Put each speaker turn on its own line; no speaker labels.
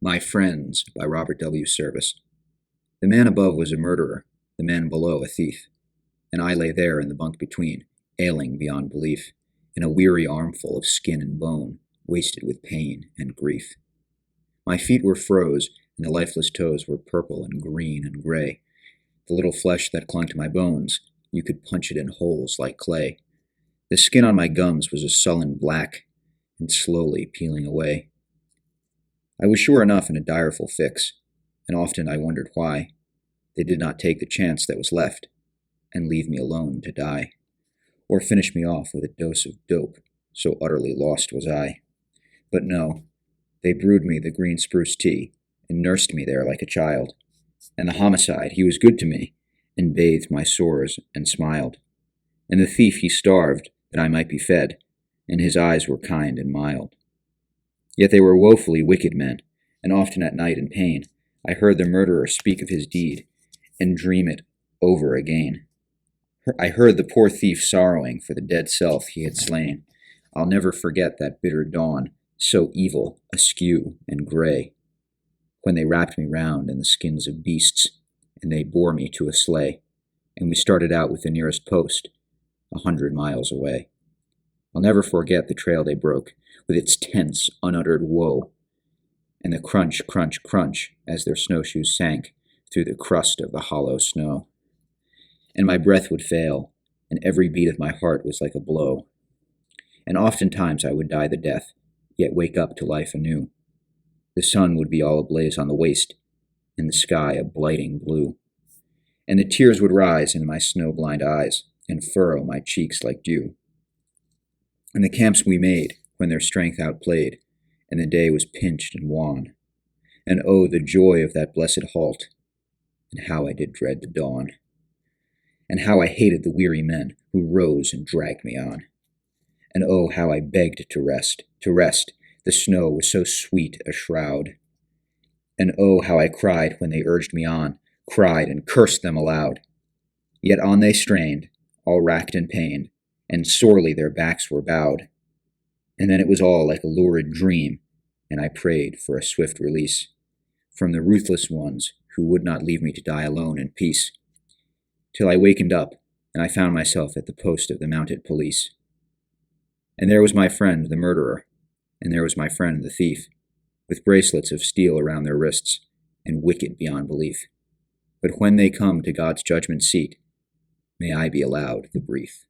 My Friends by Robert W. Service. The man above was a murderer, the man below a thief, and I lay there in the bunk between, ailing beyond belief, in a weary armful of skin and bone, wasted with pain and grief. My feet were froze, and the lifeless toes were purple and green and gray. The little flesh that clung to my bones, you could punch it in holes like clay. The skin on my gums was a sullen black, and slowly peeling away. I was sure enough in a direful fix, and often I wondered why they did not take the chance that was left and leave me alone to die, or finish me off with a dose of dope, so utterly lost was I. But no, they brewed me the green spruce tea and nursed me there like a child. And the homicide, he was good to me, and bathed my sores and smiled. And the thief, he starved that I might be fed, and his eyes were kind and mild. Yet they were woefully wicked men, and often at night in pain I heard the murderer speak of his deed, and dream it over again. I heard the poor thief sorrowing for the dead self he had slain. I'll never forget that bitter dawn, so evil, askew, and gray, when they wrapped me round in the skins of beasts, and they bore me to a sleigh, and we started out with the nearest post, 100 miles away. I'll never forget the trail they broke, with its tense, unuttered woe, and the crunch, crunch, crunch as their snowshoes sank through the crust of the hollow snow. And my breath would fail, and every beat of my heart was like a blow. And oftentimes I would die the death, yet wake up to life anew. The sun would be all ablaze on the waste, and the sky a blighting blue. And the tears would rise in my snow-blind eyes, and furrow my cheeks like dew. And the camps we made, when their strength outplayed, and the day was pinched and wan. And oh, the joy of that blessed halt, and how I did dread the dawn. And how I hated the weary men who rose and dragged me on. And oh, how I begged to rest, the snow was so sweet a shroud. And oh, how I cried when they urged me on, cried and cursed them aloud. Yet on they strained, all racked and pained, and sorely their backs were bowed. And then it was all like a lurid dream, and I prayed for a swift release from the ruthless ones who would not leave me to die alone in peace, till I wakened up, and I found myself at the post of the mounted police. And there was my friend, the murderer, and there was my friend, the thief, with bracelets of steel around their wrists, and wicked beyond belief. But when they come to God's judgment seat, may I be allowed the brief.